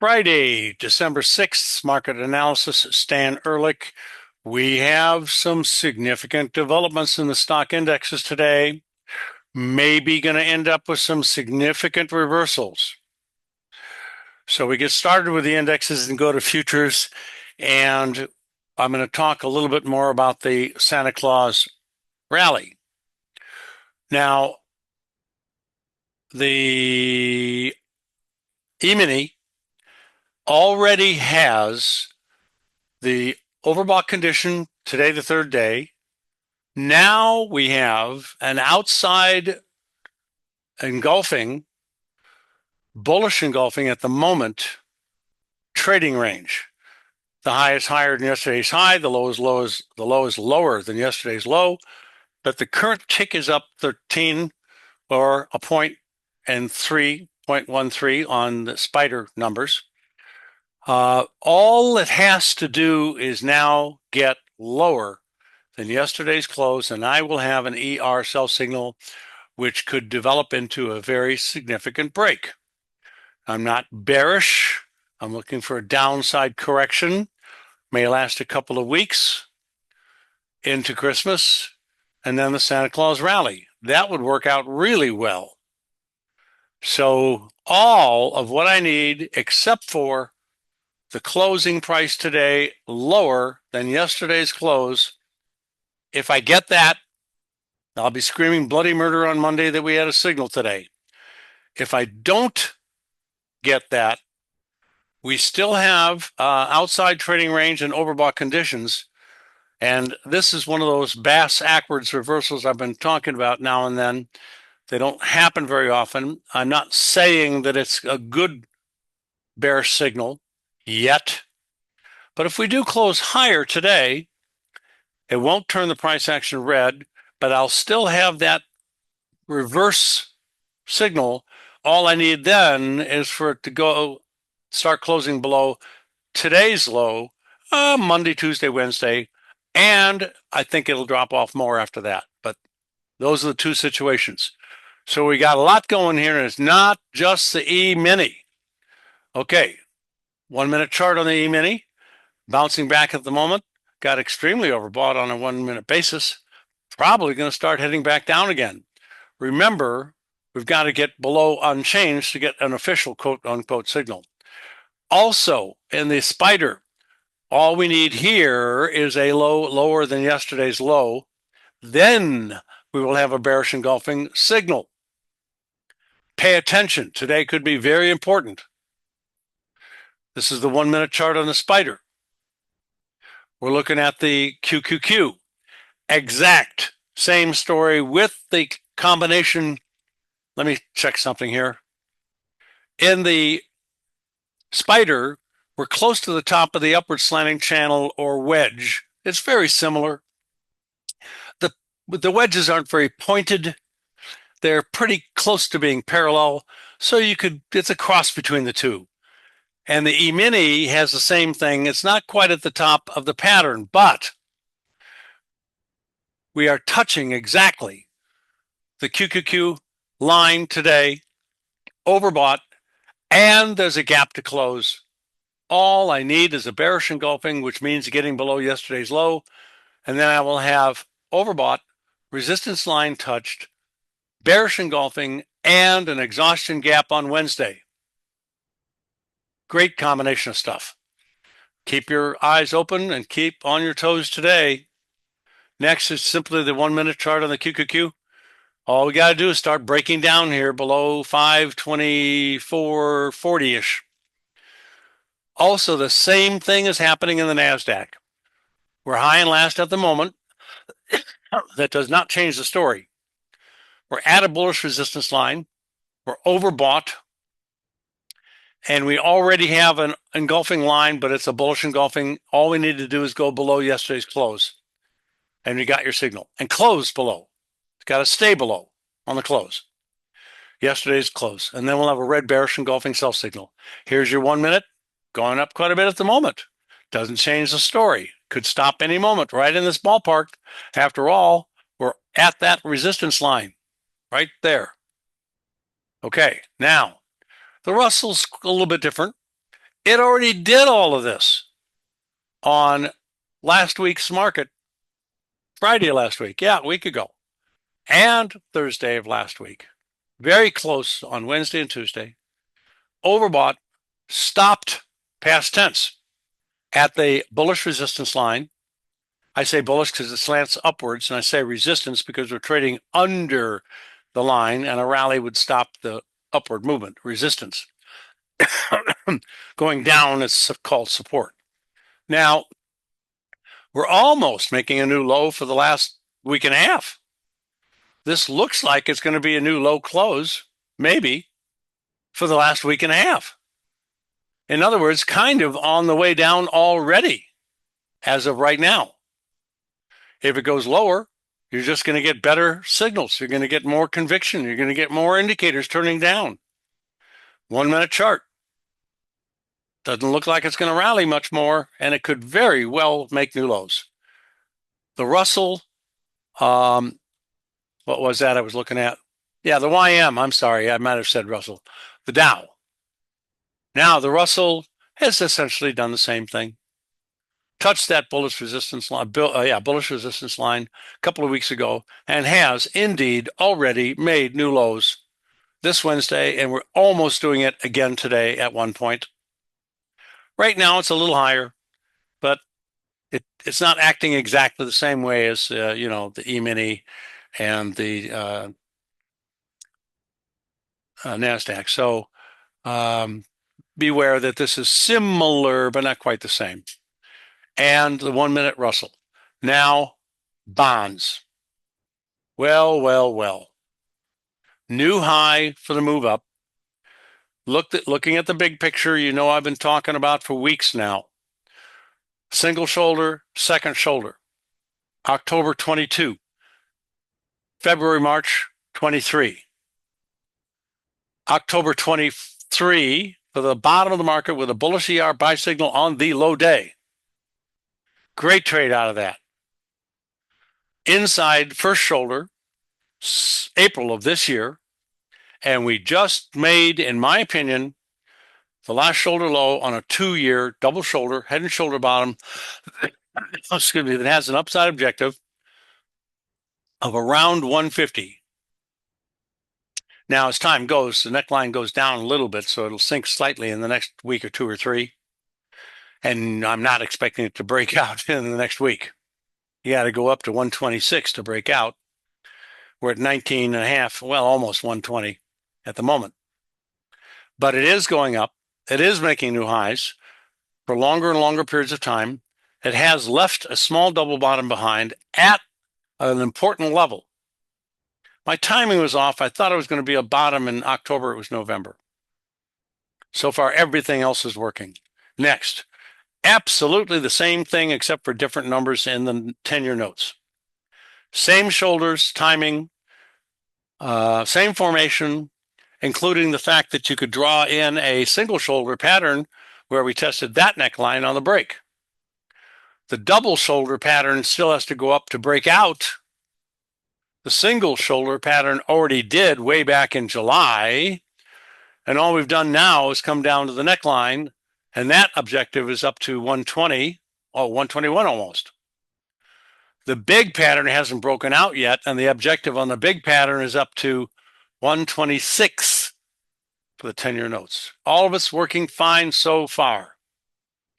Friday, December 6th, market analysis, Stan Ehrlich. We have some significant developments in the stock indexes today. Maybe going to end up with some significant reversals. So we get started with the indexes and go to futures. And I'm going to talk a little bit more about the Santa Claus rally. Now, the E-mini already has the overbought condition today, the third day. Now we have an outside engulfing, bullish engulfing at the moment, trading range. The high is higher than yesterday's high. The low is lower than yesterday's low. But the current tick is up 13 or a point and 3.13 on the spider numbers. All it has to do is now get lower than yesterday's close, and I will have an ER sell signal, which could develop into a very significant break. I'm not bearish. I'm looking for a downside correction. May last a couple of weeks into Christmas, and then the Santa Claus rally. That would work out really well. So all of what I need, except for the closing price today lower than yesterday's close, if I get that, I'll be screaming bloody murder on Monday that we had a signal today. If I don't get that, we still have outside trading range and overbought conditions. And this is one of those bass-ackwards reversals I've been talking about now and then. They don't happen very often. I'm not saying that it's a good bearish signal yet. But if we do close higher today, it won't turn the price action red, but I'll still have that reverse signal. All I need then is for it to start closing below today's low, Monday, Tuesday, Wednesday, and I think it'll drop off more after that. But those are the two situations. So we got a lot going here, and it's not just the E-mini. Okay, 1 minute chart on the E-mini, bouncing back at the moment, got extremely overbought on a 1 minute basis, probably going to start heading back down again. Remember, we've got to get below unchanged to get an official quote unquote signal. Also, in the spider, all we need here is a low lower than yesterday's low. Then we will have a bearish engulfing signal. Pay attention. Today could be very important. This is the 1 minute chart on the spider. We're looking at the QQQ. Exact same story with the combination. Let me check something here. In the spider, we're close to the top of the upward slanting channel or wedge. It's very similar. The wedges aren't very pointed. They're pretty close to being parallel. So it's a cross between the two. And the E-mini has the same thing. It's not quite at the top of the pattern, but we are touching exactly the QQQ line today, overbought, and there's a gap to close. All I need is a bearish engulfing, which means getting below yesterday's low, and then I will have overbought, resistance line touched, bearish engulfing, and an exhaustion gap on Wednesday. Great combination of stuff. Keep your eyes open and keep on your toes today. Next is simply the 1 minute chart on the QQQ. All we got to do is start breaking down here below 524.40-ish. Also, the same thing is happening in the NASDAQ. We're high and last at the moment. That does not change the story. We're at a bullish resistance line. We're overbought. And we already have an engulfing line, but it's a bullish engulfing. All we need to do is go below yesterday's close. And you got your signal. And close below. It's got to stay below on the close. Yesterday's close. And then we'll have a red bearish engulfing sell signal. Here's your 1 minute. Going up quite a bit at the moment. Doesn't change the story. Could stop any moment right in this ballpark. After all, we're at that resistance line right there. Okay, now the Russell's a little bit different. It already did all of this on last week's market, Friday last week. Yeah, a week ago. And Thursday of last week. Very close on Wednesday and Tuesday. Overbought, stopped past tense at the bullish resistance line. I say bullish because it slants upwards, and I say resistance because we're trading under the line, and a rally would stop the upward movement. Resistance. Going down is called support. Now, we're almost making a new low for the last week and a half. This looks like it's going to be a new low close, maybe, for the last week and a half. In other words, kind of on the way down already as of right now. If it goes lower, you're just going to get better signals. You're going to get more conviction. You're going to get more indicators turning down. 1 minute chart. Doesn't look like it's going to rally much more, and it could very well make new lows. The Russell, what was that I was looking at? Yeah, the YM. I'm sorry, I might have said Russell. The Dow. Now, the Russell has essentially done the same thing. Touched that bullish resistance line, bullish resistance line a couple of weeks ago, and has indeed already made new lows this Wednesday, and we're almost doing it again today at one point. Right now, it's a little higher, but it's not acting exactly the same way as the E-mini and the NASDAQ. So beware that this is similar, but not quite the same. And the 1 minute Russell. Now, bonds. Well. New high for the move up. Looking at the big picture, I've been talking about for weeks now. Single shoulder, second shoulder. October 22. February, March 23. October 23 for the bottom of the market with a bullish ER buy signal on the low day. Great trade out of that. Inside first shoulder, April of this year, and we just made, in my opinion, the last shoulder low on a 2-year double shoulder, head and shoulder bottom, excuse me, that has an upside objective of around 150. Now, as time goes, the neckline goes down a little bit, so it'll sink slightly in the next week or 2 or 3. And I'm not expecting it to break out in the next week. You got to go up to 126 to break out. We're at 19 and a half, well, almost 120 at the moment. But it is going up. It is making new highs for longer and longer periods of time. It has left a small double bottom behind at an important level. My timing was off. I thought it was going to be a bottom in October. It was November. So far, everything else is working. Next, absolutely the same thing except for different numbers in the 10-year notes. Same shoulders, timing, same formation, including the fact that you could draw in a single shoulder pattern where we tested that neckline on the break. The double shoulder pattern still has to go up to break out. The single shoulder pattern already did way back in July. And all we've done now is come down to the neckline, and that objective is up to 120, 121 almost. The big pattern hasn't broken out yet, and the objective on the big pattern is up to 126 for the 10-year notes. All of it's working fine so far.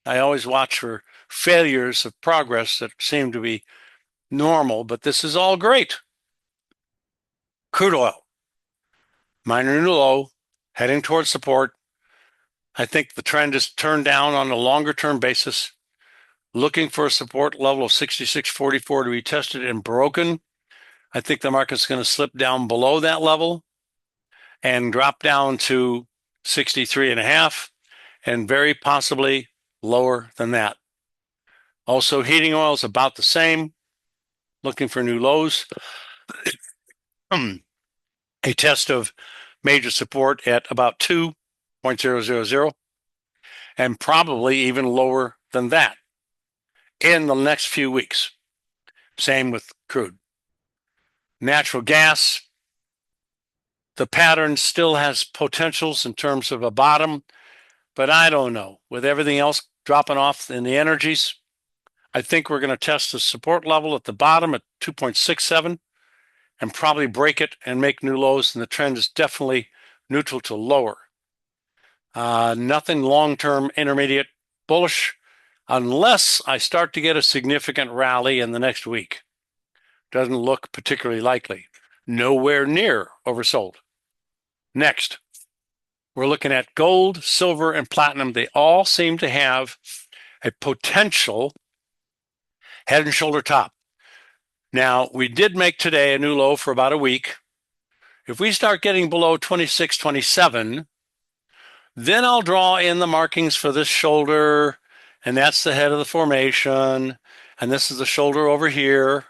I always watch for failures of progress that seem to be normal, but this is all great. Crude oil, minor new low, heading towards support. I think the trend is turned down on a longer term basis, looking for a support level of 66.44 to be tested and broken. I think the market's going to slip down below that level and drop down to 63.5 and very possibly lower than that. Also, heating oil is about the same, looking for new lows. A test of major support at about 2.000 and probably even lower than that in the next few weeks. Same with crude. Natural gas, the pattern still has potentials in terms of a bottom But I don't know. With everything else dropping off in the energies, I think we're going to test the support level at the bottom at 2.67 and probably break it and make new lows. And the trend is definitely neutral to lower. Nothing long-term intermediate bullish unless I start to get a significant rally in the next week. Doesn't look particularly likely. Nowhere near oversold. Next, we're looking at gold, silver, and platinum. They all seem to have a potential head and shoulder top. Now, we did make today a new low for about a week. If we start getting below 26, 27, then I'll draw in the markings for this shoulder, and that's the head of the formation, and this is the shoulder over here.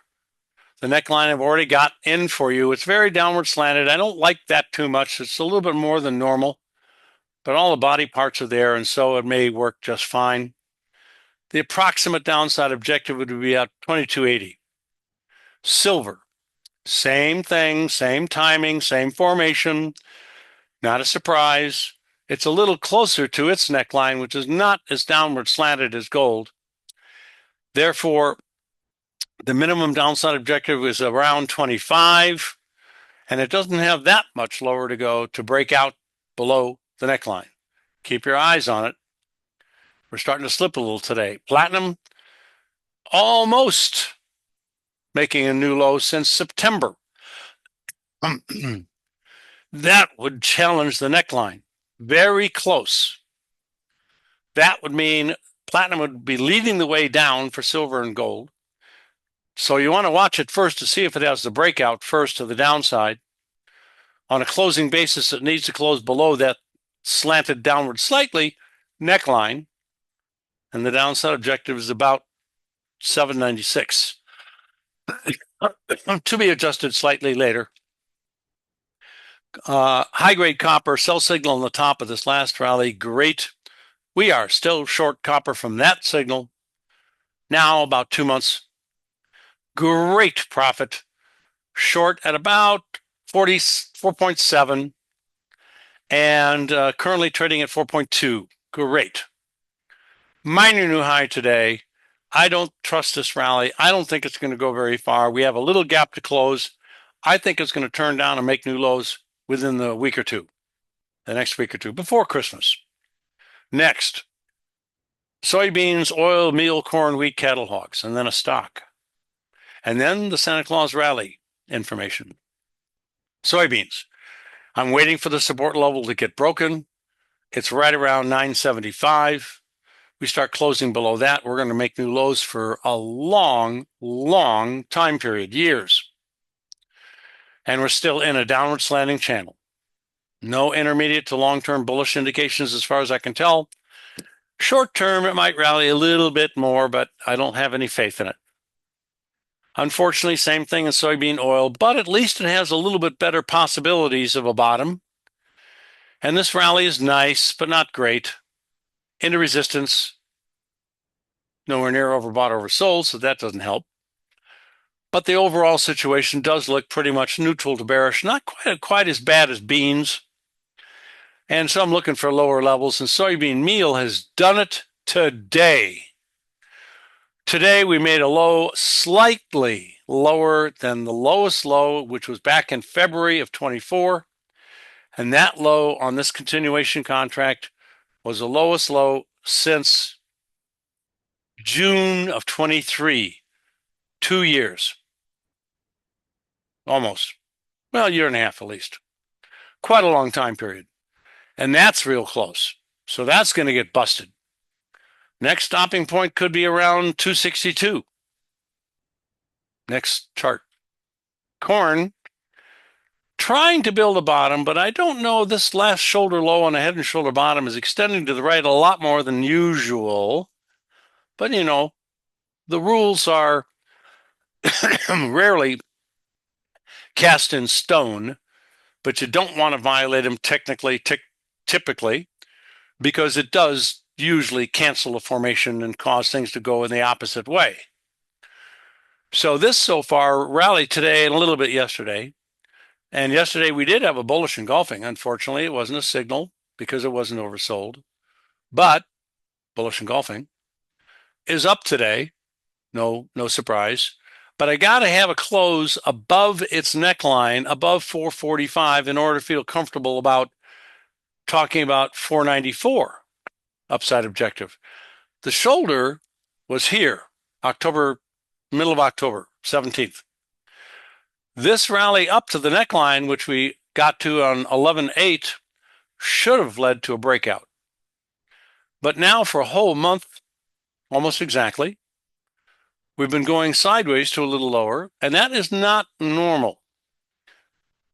The neckline I've already got in for you. It's very downward slanted. I don't like that too much. It's a little bit more than normal, but all the body parts are there, and so it may work just fine. The approximate downside objective would be at 2280. Silver, same thing, same timing, same formation. Not a surprise. It's a little closer to its neckline, which is not as downward slanted as gold. Therefore, the minimum downside objective is around 25, and it doesn't have that much lower to go to break out below the neckline. Keep your eyes on it. We're starting to slip a little today. Platinum, almost making a new low since September. That would challenge the neckline. Very close. That would mean platinum would be leading the way down for silver and gold. So you want to watch it first to see if it has the breakout first to the downside. On a closing basis, it needs to close below that slanted downward slightly neckline, and the downside objective is about 796. To be adjusted slightly later. High-grade copper, sell signal on the top of this last rally, great. We are still short copper from that signal. Now, about 2 months, great profit. Short at about 4.7 and currently trading at 4.2. Great. Minor new high today. I don't trust this rally. I don't think it's going to go very far. We have a little gap to close. I think it's going to turn down and make new lows within the week or two, the next week or two, before Christmas. Next, soybeans, oil, meal, corn, wheat, cattle, hogs, and then a stock. And then the Santa Claus rally information. Soybeans. I'm waiting for the support level to get broken. It's right around 975. We start closing below that, we're going to make new lows for a long, long time period, years. And we're still in a downward slanting channel. No intermediate to long-term bullish indications as far as I can tell. Short term, it might rally a little bit more, but I don't have any faith in it. Unfortunately, same thing in soybean oil, but at least it has a little bit better possibilities of a bottom. And this rally is nice, but not great. Into resistance, nowhere near overbought, oversold, so that doesn't help. But the overall situation does look pretty much neutral to bearish, not quite as bad as beans. And so I'm looking for lower levels, and soybean meal has done it today. Today we made a low slightly lower than the lowest low, which was back in February of 24. And that low on this continuation contract was the lowest low since June of 23, 2 years. Almost. Well, a year and a half at least. Quite a long time period. And that's real close. So that's going to get busted. Next stopping point could be around 262. Next chart. Corn, trying to build a bottom, but I don't know, this last shoulder low on a head and shoulder bottom is extending to the right a lot more than usual. But, you know, the rules are rarely cast in stone, but you don't want to violate them typically, because it does usually cancel a formation and cause things to go in the opposite way. So this so far rallied today and a little bit yesterday. And yesterday we did have a bullish engulfing. Unfortunately, it wasn't a signal because it wasn't oversold. But bullish engulfing is up today. No surprise. But I got to have a close above its neckline, above 445, in order to feel comfortable about talking about 494 upside objective. The shoulder was here, middle of October 17th. This rally up to the neckline, which we got to on 11/8, should have led to a breakout. But now for a whole month, almost exactly, we've been going sideways to a little lower, and that is not normal.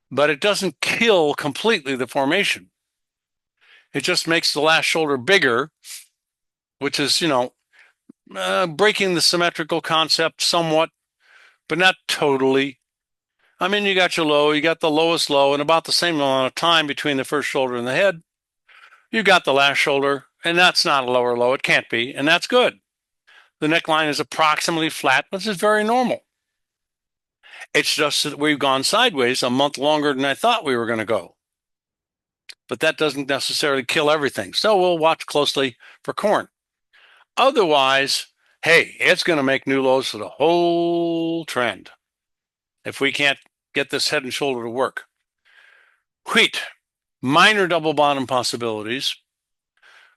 But it doesn't kill completely the formation. It just makes the last shoulder bigger, which is, breaking the symmetrical concept somewhat, but not totally. I mean, you got your low, you got the lowest low, and about the same amount of time between the first shoulder and the head. You got the last shoulder, and that's not a lower low. It can't be, and that's good. The neckline is approximately flat, which is very normal. It's just that we've gone sideways a month longer than I thought we were going to go. But that doesn't necessarily kill everything. So we'll watch closely for corn. Otherwise, hey, it's going to make new lows for the whole trend if we can't get this head and shoulder to work. Wheat, minor double bottom possibilities.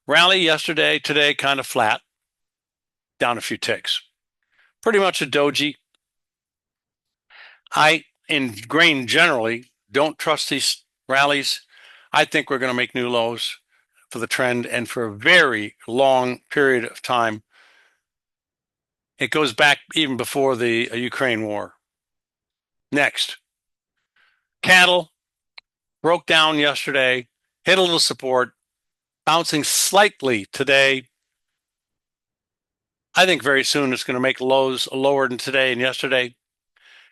Rally yesterday, today kind of flat, down a few ticks. Pretty much a doji. I, in grain generally, don't trust these rallies. I think we're going to make new lows for the trend and for a very long period of time. It goes back even before the Ukraine war. Next, cattle broke down yesterday, hit a little support, bouncing slightly today. I think very soon it's going to make lows lower than today and yesterday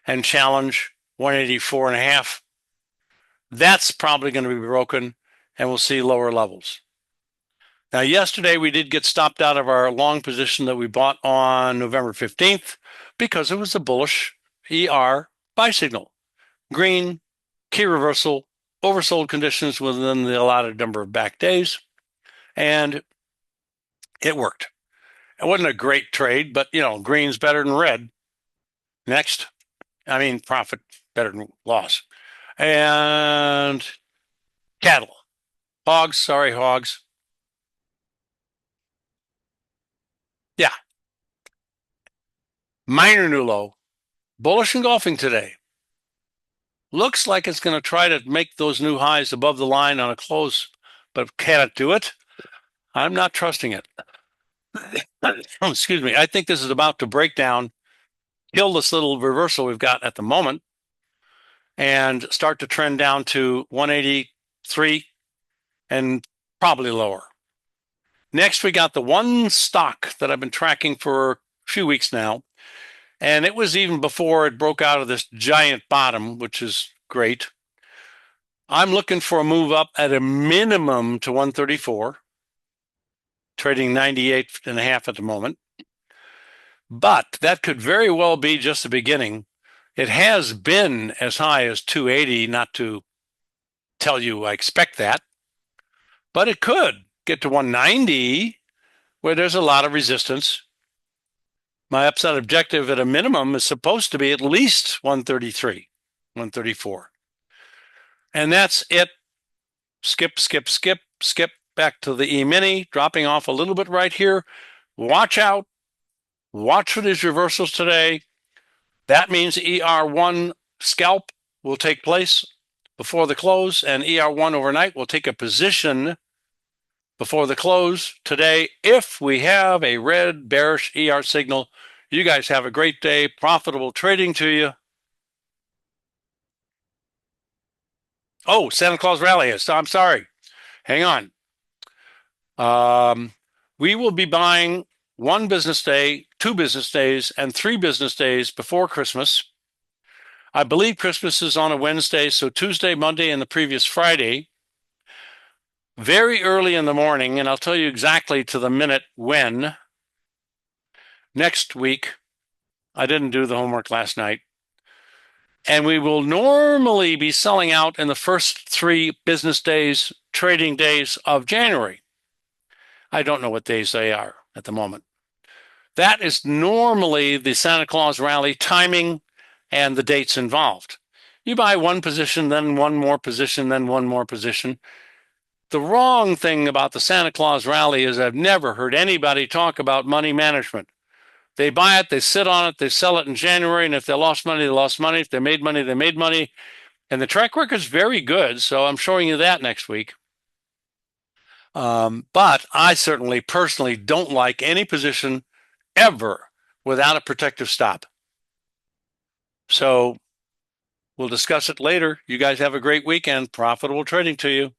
and challenge 184.5. That's probably going to be broken, and we'll see lower levels. Now, yesterday we did get stopped out of our long position that we bought on November 15th because it was a bullish buy signal. Green, key reversal, oversold conditions within the allotted number of back days, and it worked. It wasn't a great trade, but, green's better than red. Next, profit better than loss. And cattle. Hogs. Yeah. Minor new low. Bullish engulfing today. Looks like it's going to try to make those new highs above the line on a close, but can it do it? I'm not trusting it. Excuse me. I think this is about to break down, kill this little reversal we've got at the moment, and start to trend down to 183 and probably lower. Next, we got the one stock that I've been tracking for a few weeks now, and it was even before it broke out of this giant bottom, which is great. I'm looking for a move up at a minimum to 134, trading 98.5 at the moment. But that could very well be just the beginning. It has been as high as 280, not to tell you I expect that, but it could get to 190, where there's a lot of resistance. My upside objective at a minimum is supposed to be at least 133, 134. And that's it. Skip back to the E-mini, dropping off a little bit right here. Watch out. Watch for these reversals today. That means ER1 scalp will take place before the close, and ER1 overnight will take a position before the close today if we have a red bearish ER signal. You guys have a great day. Profitable trading to you. Oh, Santa Claus rally is. I'm sorry. Hang on. We will be buying 1 business day, 2 business days, and 3 business days before Christmas. I believe Christmas is on a Wednesday, so Tuesday, Monday, and the previous Friday. Very early in the morning, and I'll tell you exactly to the minute when. Next week, I didn't do the homework last night. And we will normally be selling out in the first 3 business days, trading days of January. I don't know what days they are at the moment. That is normally the Santa Claus rally timing and the dates involved. You buy one position, then one more position, then one more position. The wrong thing about the Santa Claus rally is I've never heard anybody talk about money management. They buy it, they sit on it, they sell it in January, and if they lost money, they lost money. If they made money, they made money. And the track record is very good, so I'm showing you that next week. But I certainly personally don't like any position ever without a protective stop. So we'll discuss it later. You guys have a great weekend. Profitable trading to you.